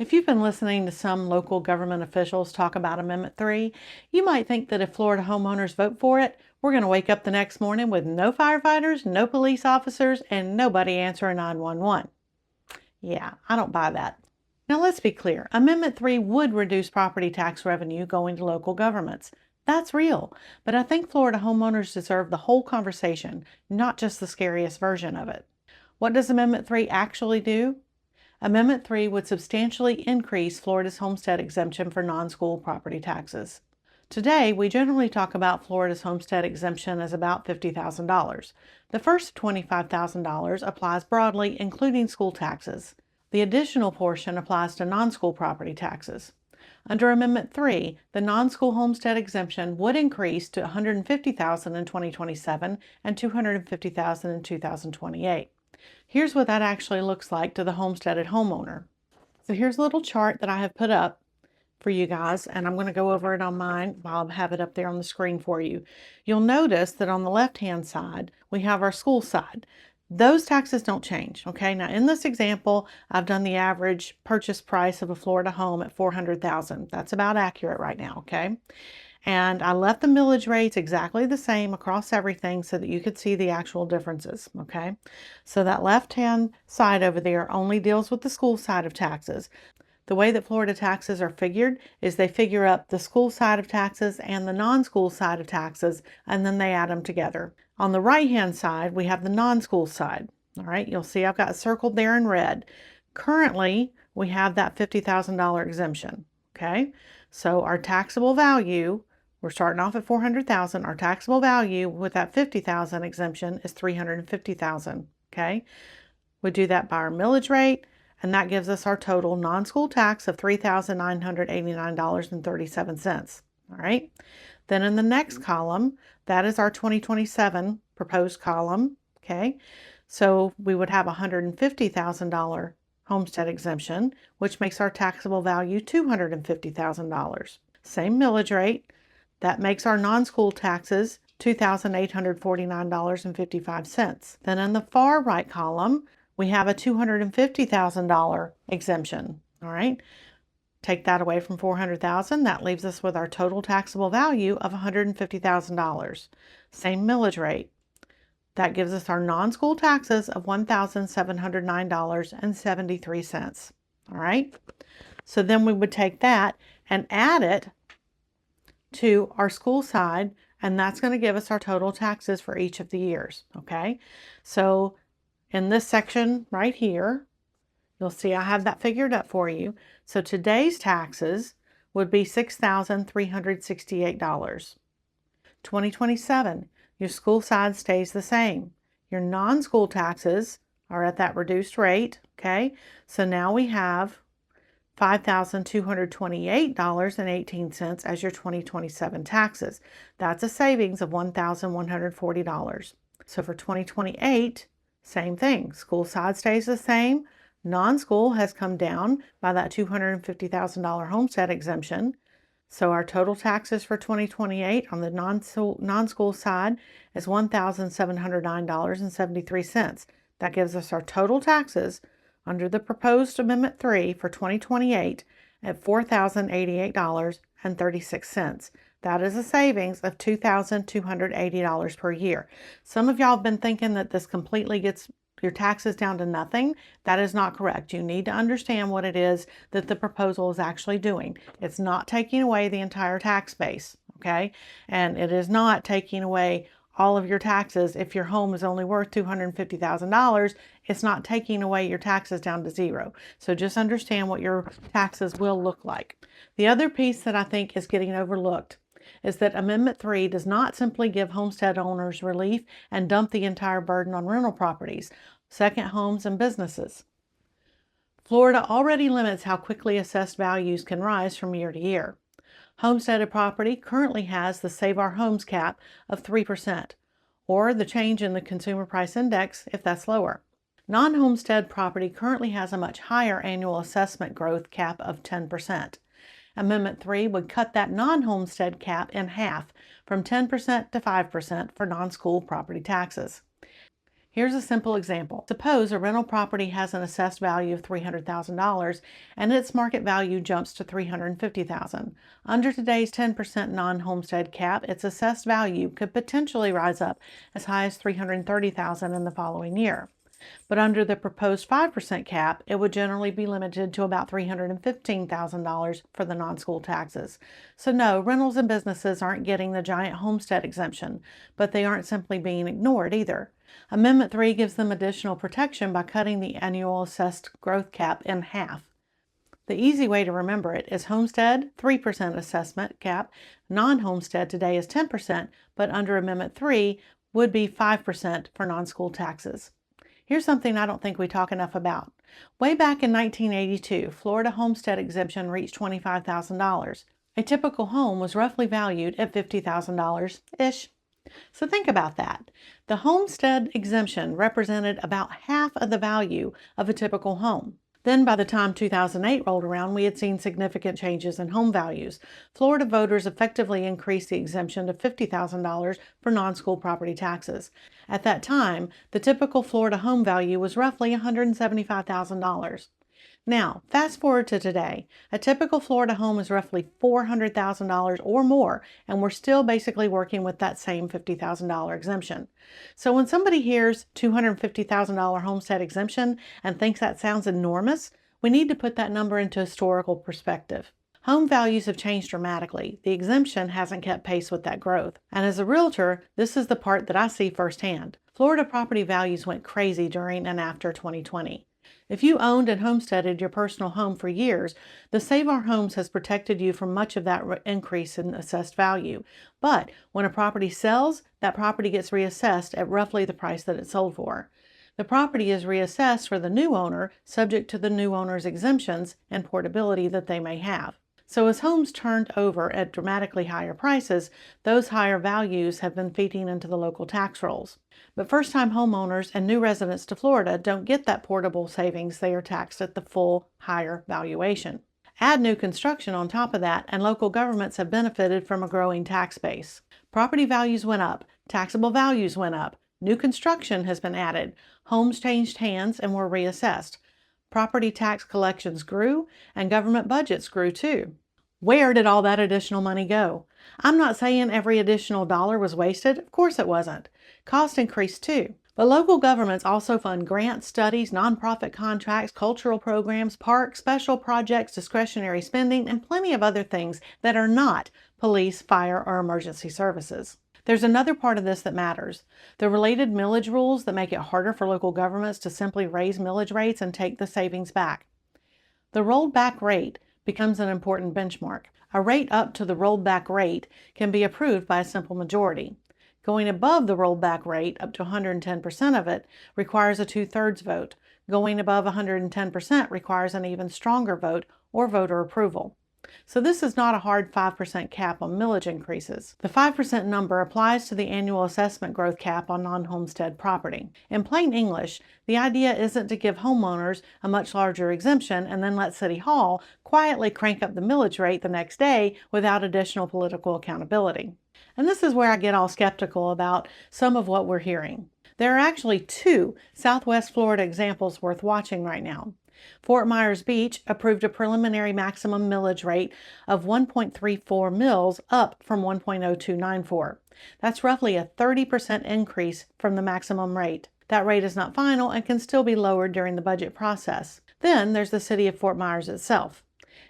If you've been listening to some local government officials talk about Amendment 3, you might think that if Florida homeowners vote for it, we're going to wake up the next morning with no firefighters, no police officers, and nobody answering 911. Yeah, I don't buy that. Now let's be clear. Amendment 3 would reduce property tax revenue going to local governments. That's real, but I think Florida homeowners deserve the whole conversation, not just the scariest version of it. What does Amendment 3 actually do? Amendment 3 would substantially increase Florida's homestead exemption for non-school property taxes. Today, we generally talk about Florida's homestead exemption as about $50,000. The first $25,000 applies broadly, including school taxes. The additional portion applies to non-school property taxes. Under Amendment 3, the non-school homestead exemption would increase to $150,000 in 2027 and $250,000 in 2028. Here's what that actually looks like to the homesteaded homeowner. So here's a little chart that I have put up for you guys, and I'm going to go over it on mine while I have it up there on the screen for you. You'll notice that on the left-hand side, we have our school side. Those taxes don't change, okay? Now in this example, I've done the average purchase price of a Florida home at $400,000. That's about accurate right now, okay? And I left the millage rates exactly the same across everything so that you could see the actual differences, okay? So that left-hand side over there only deals with the school side of taxes. The way that Florida taxes are figured is they figure up the school side of taxes and the non-school side of taxes, and then they add them together. On the right-hand side, we have the non-school side, all right? You'll see I've got circled there in red. Currently, we have that $50,000 exemption, okay? So our taxable value, we're starting off at $400,000. Our taxable value with that $50,000 exemption is $350,000, okay? We do that by our millage rate, and that gives us our total non-school tax of $3,989.37, all right? Then in the next column, that is our 2027 proposed column, okay? So we would have a $150,000 homestead exemption, which makes our taxable value $250,000. Same millage rate. That makes our non-school taxes $2,849.55. Then in the far right column, we have a $250,000 exemption, all right? Take that away from $400,000, that leaves us with our total taxable value of $150,000. Same millage rate. That gives us our non-school taxes of $1,709.73, all right? So then we would take that and add it to our school side, and that's going to give us our total taxes for each of the years, okay? So in this section right here, you'll see I have that figured up for you. So today's taxes would be $6,368. 2027, your school side stays the same. Your non-school taxes are at that reduced rate, okay? So now we have $5,228.18 as your 2027 taxes. That's a savings of $1,140. So for 2028, same thing. School side stays the same. Non-school has come down by that $250,000 homestead exemption. So our total taxes for 2028 on the non-school side is $1,709.73. That gives us our total taxes under the proposed Amendment 3 for 2028 at $4,088.36. That is a savings of $2,280 per year. Some of y'all have been thinking that this completely gets your taxes down to nothing. That is not correct. You need to understand what it is that the proposal is actually doing. It's not taking away the entire tax base, okay? And it is not taking away all of your taxes. If your home is only worth $250,000, it's not taking away your taxes down to zero. So just understand what your taxes will look like. The other piece that I think is getting overlooked is that Amendment 3 does not simply give homestead owners relief and dump the entire burden on rental properties, second homes, and businesses. Florida already limits how quickly assessed values can rise from year to year. Homesteaded property currently has the Save Our Homes cap of 3%, or the change in the Consumer Price Index if that's lower. Non-homestead property currently has a much higher annual assessment growth cap of 10%. Amendment 3 would cut that non-homestead cap in half, from 10% to 5% for non-school property taxes. Here's a simple example. Suppose a rental property has an assessed value of $300,000 and its market value jumps to $350,000. Under today's 10% non-homestead cap, its assessed value could potentially rise up as high as $330,000 in the following year. But under the proposed 5% cap, it would generally be limited to about $315,000 for the non-school taxes. So no, rentals and businesses aren't getting the giant homestead exemption, but they aren't simply being ignored either. Amendment 3 gives them additional protection by cutting the annual assessed growth cap in half. The easy way to remember it is homestead, 3% assessment cap. Non-homestead today is 10%, but under Amendment 3 would be 5% for non-school taxes. Here's something I don't think we talk enough about. Way back in 1982, Florida homestead exemption reached $25,000. A typical home was roughly valued at $50,000-ish. So think about that. The homestead exemption represented about half of the value of a typical home. Then by the time 2008 rolled around, we had seen significant changes in home values. Florida voters effectively increased the exemption to $50,000 for non-school property taxes. At that time, the typical Florida home value was roughly $175,000. Now, fast forward to today. A typical Florida home is roughly $400,000 or more, and we're still basically working with that same $50,000 exemption. So when somebody hears $250,000 homestead exemption and thinks that sounds enormous, we need to put that number into historical perspective. Home values have changed dramatically. The exemption hasn't kept pace with that growth. And as a realtor, this is the part that I see firsthand. Florida property values went crazy during and after 2020. If you owned and homesteaded your personal home for years, the Save Our Homes has protected you from much of that increase in assessed value. But when a property sells, that property gets reassessed at roughly the price that it sold for. The property is reassessed for the new owner, subject to the new owner's exemptions and portability that they may have. So as homes turned over at dramatically higher prices, those higher values have been feeding into the local tax rolls. But first-time homeowners and new residents to Florida don't get that portable savings. They are taxed at the full higher valuation. Add new construction on top of that, and local governments have benefited from a growing tax base. Property values went up, taxable values went up, new construction has been added, homes changed hands and were reassessed. Property tax collections grew, and government budgets grew too. Where did all that additional money go? I'm not saying every additional dollar was wasted. Of course it wasn't. Cost increased too. But local governments also fund grants, studies, nonprofit contracts, cultural programs, parks, special projects, discretionary spending, and plenty of other things that are not police, fire, or emergency services. There's another part of this that matters. The related millage rules that make it harder for local governments to simply raise millage rates and take the savings back. The rolled back rate becomes an important benchmark. A rate up to the rolled back rate can be approved by a simple majority. Going above the rolled back rate, up to 110% of it, requires a 2/3 vote. Going above 110% requires an even stronger vote or voter approval. So this is not a hard 5% cap on millage increases. The 5% number applies to the annual assessment growth cap on non-homestead property. In plain English, the idea isn't to give homeowners a much larger exemption and then let City Hall quietly crank up the millage rate the next day without additional political accountability. And this is where I get all skeptical about some of what we're hearing. There are actually two Southwest Florida examples worth watching right now. Fort Myers Beach approved a preliminary maximum millage rate of 1.34 mils, up from 1.0294. That's roughly a 30% increase from the maximum rate. That rate is not final and can still be lowered during the budget process. Then there's the city of Fort Myers itself.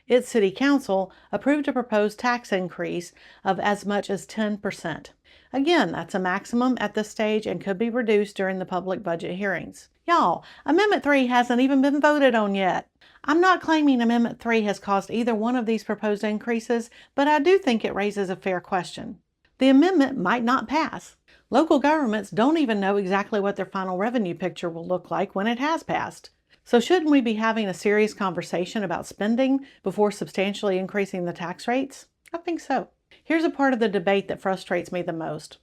Its city council approved a proposed tax increase of as much as 10%. Again, that's a maximum at this stage and could be reduced during the public budget hearings. Y'all, Amendment 3 hasn't even been voted on yet. I'm not claiming Amendment 3 has caused either one of these proposed increases, but I do think it raises a fair question. The amendment might not pass. Local governments don't even know exactly what their final revenue picture will look like when it has passed. So shouldn't we be having a serious conversation about spending before substantially increasing the tax rates? I think so. Here's a part of the debate that frustrates me the most.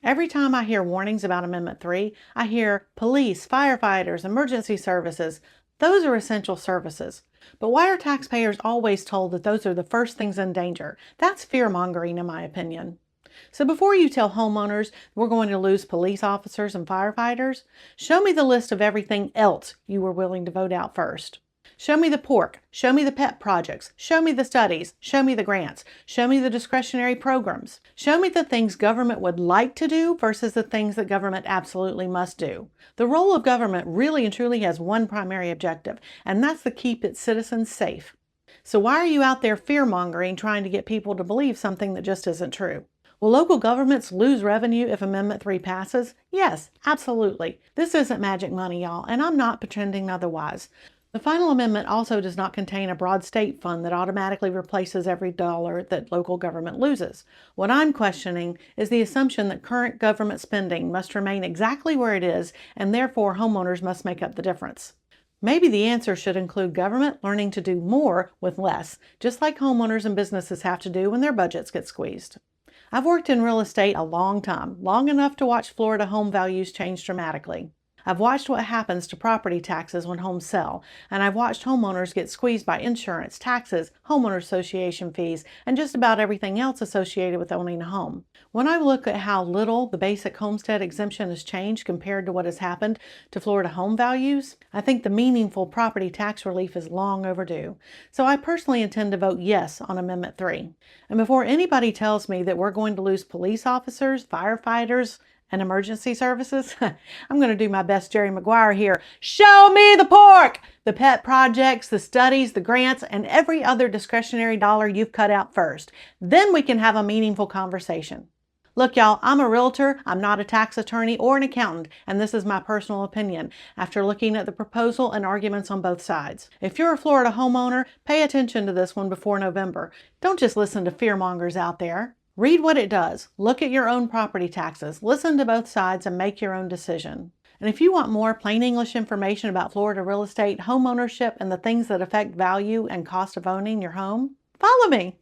Every time I hear warnings about Amendment 3, I hear police, firefighters, emergency services. Those are essential services. But why are taxpayers always told that those are the first things in danger? That's fear-mongering, in my opinion. So before you tell homeowners we're going to lose police officers and firefighters, show me the list of everything else you were willing to vote out first. Show me the pork, show me the pet projects, show me the studies, show me the grants, show me the discretionary programs. Show me the things government would like to do versus the things that government absolutely must do. The role of government really and truly has one primary objective, and that's to keep its citizens safe. So why are you out there fear-mongering, trying to get people to believe something that just isn't true? Will local governments lose revenue if Amendment 3 passes? Yes, absolutely. This isn't magic money, y'all, and I'm not pretending otherwise. The final amendment also does not contain a broad state fund that automatically replaces every dollar that local government loses. What I'm questioning is the assumption that current government spending must remain exactly where it is, and therefore homeowners must make up the difference. Maybe the answer should include government learning to do more with less, just like homeowners and businesses have to do when their budgets get squeezed. I've worked in real estate a long time, long enough to watch Florida home values change dramatically. I've watched what happens to property taxes when homes sell, and I've watched homeowners get squeezed by insurance, taxes, homeowner association fees, and just about everything else associated with owning a home. When I look at how little the basic homestead exemption has changed compared to what has happened to Florida home values, I think the meaningful property tax relief is long overdue. So I personally intend to vote yes on Amendment 3. And before anybody tells me that we're going to lose police officers, firefighters, and emergency services, I'm going to do my best Jerry Maguire here. Show me the pork! The pet projects, the studies, the grants, and every other discretionary dollar you've cut out first. Then we can have a meaningful conversation. Look, y'all, I'm a realtor, I'm not a tax attorney or an accountant, and this is my personal opinion after looking at the proposal and arguments on both sides. If you're a Florida homeowner, pay attention to this one before November. Don't just listen to fearmongers out there. Read what it does. Look at your own property taxes. Listen to both sides and make your own decision. And if you want more plain English information about Florida real estate, home ownership, and the things that affect value and cost of owning your home, follow me.